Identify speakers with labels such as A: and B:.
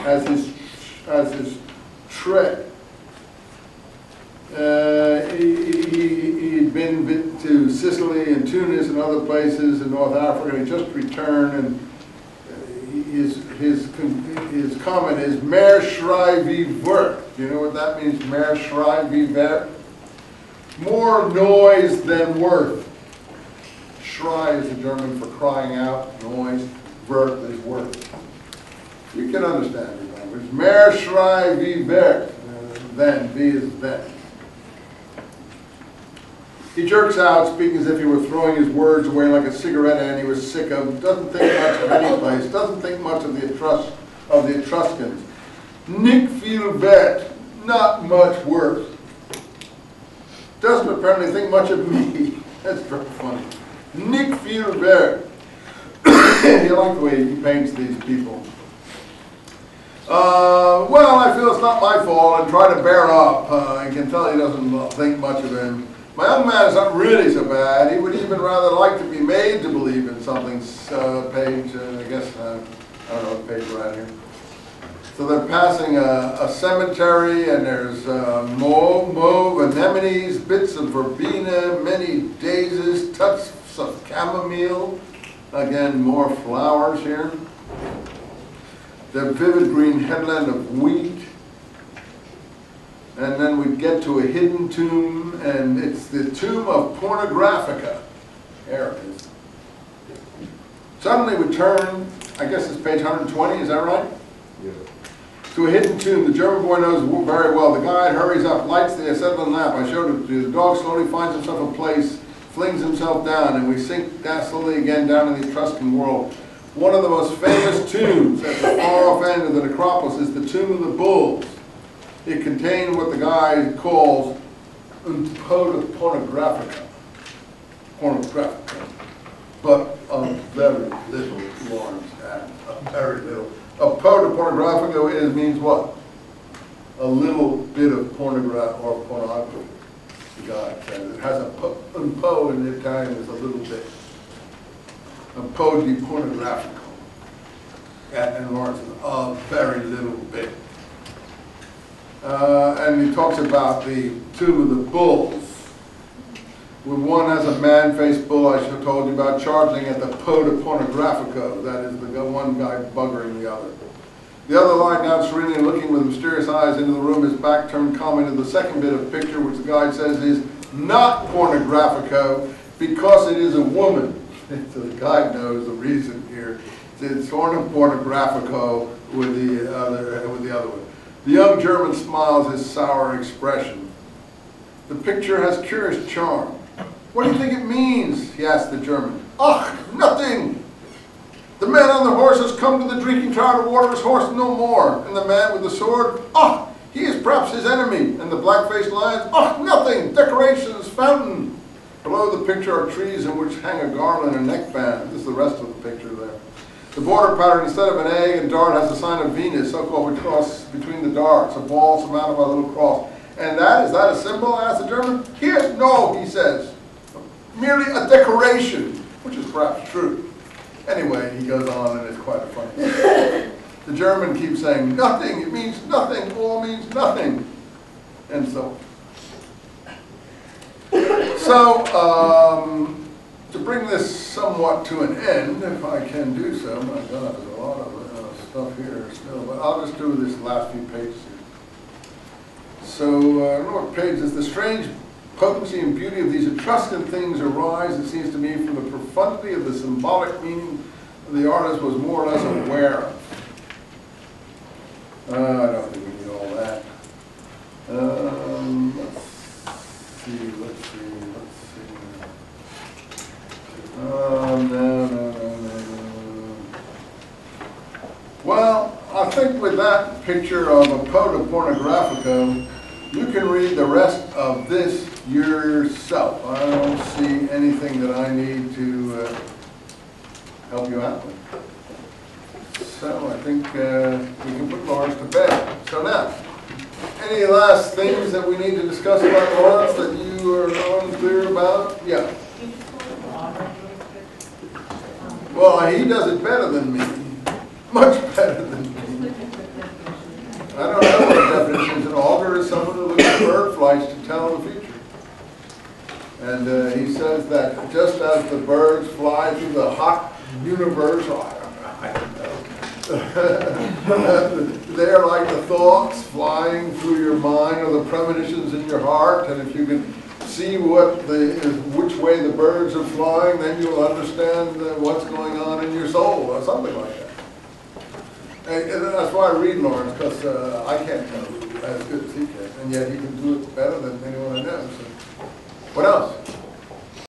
A: as his tread. He'd been to Sicily and Tunis and other places in North Africa, and he just returned, and his comment is "Mehr Schrei wie Wort." Do you know what that means? Mehr Schrei wie Wort? More noise than worth. Schrei is the German for crying out, noise. Wort is worth. You can understand the language. Mehr Schrei wie Wort. Then, wie is then. He jerks out, speaking as if he were throwing his words away like a cigarette end he was sick of. Doesn't think much of any place. Doesn't think much of the Etruscans. Nicht viel wert. Not much worth. Doesn't apparently think much of me. That's very funny. Nicht viel wert. You like the way he paints these people. Well, I feel it's not my fault, and try to bear up. I can tell he doesn't think much of him. My young man is not really so bad. He would even rather like to be made to believe in something. Page, I guess, I don't know what page we're at here. So they're passing a cemetery, and there's mauve, anemones, bits of verbena, many daisies, tufts of chamomile. Again, more flowers here. The vivid green headland of wheat. And then we get to a hidden tomb, and it's the tomb of Pornographica. There it is. Suddenly we turn, I guess it's page 120, is that right? Yeah. To a hidden tomb. The German boy knows very well. The guide hurries up, lights the acetylene lamp. I showed it to you. The dog slowly finds himself a place, flings himself down, and we sink slowly again down in the Etruscan world. One of the most famous tombs at the far off end of the necropolis is the Tomb of the Bulls. It contained what the guy calls un po de pornographica. Pornographica. But a very little Lawrence and a very little. A po de pornographica means what? A little bit of pornography. The guy says it has a un po in Italian is a little bit. A po di pornografico. And Lawrence is a very little bit. And he talks about the Tomb of the Bulls. When one has a man-faced bull, I should have told you about, charging at the po de pornographico. That is the one guy buggering the other. The other lying down serenely and looking with mysterious eyes into the room, his back turned calmly to the second bit of picture, which the guide says is not pornographico because it is a woman. So the guide knows the reason here. It's pornographico with the other one. The young German smiles his sour expression. The picture has curious charm. What do you think it means? He asked the German. Ach, nothing. The man on the horse has come to the drinking trough to water his horse no more. And the man with the sword, ah, he is perhaps his enemy. And the black-faced lions, ah, nothing. Decorations, fountain. Below the picture are trees in which hang a garland and neckband. This is the rest of the picture there. The border pattern, instead of an egg and dart, has the sign of Venus, so-called cross between the darts, a ball surmounted by a little cross. And is that a symbol? Asked the German. Here, no, he says. Merely a decoration, which is perhaps true. Anyway, he goes on, and it's quite funny. The German keeps saying, nothing, it means nothing, all means nothing. And so to bring this somewhat to an end, if I can do so, my God, there's a lot of stuff here still, but I'll just do this last few pages here. So, I don't know what page is. The strange potency and beauty of these Etruscan things arise, it seems to me, from the profundity of the symbolic meaning the artist was more or less aware of. I don't think we need all that. Let's see. No. Well, I think with that picture of a po de pornographico, you can read the rest of this yourself. I don't see anything that I need to help you out with. So I think we can put Lawrence to bed. So now, any last things that we need to discuss about Lawrence that you are unclear about? Yeah. Well, he does it better than me. Much better than me. I don't know what the definition is. An augur is someone who looks at bird flights to tell the future. And he says that just as the birds fly through the hot universe, I don't know, they're like the thoughts flying through your mind or the premonitions in your heart. And if you can see which way the birds are flying, then you'll understand what's going on in your soul or something like that. And that's why I read Lawrence, because I can't tell as good as he can, and yet he can do it better than anyone I know. So. What else?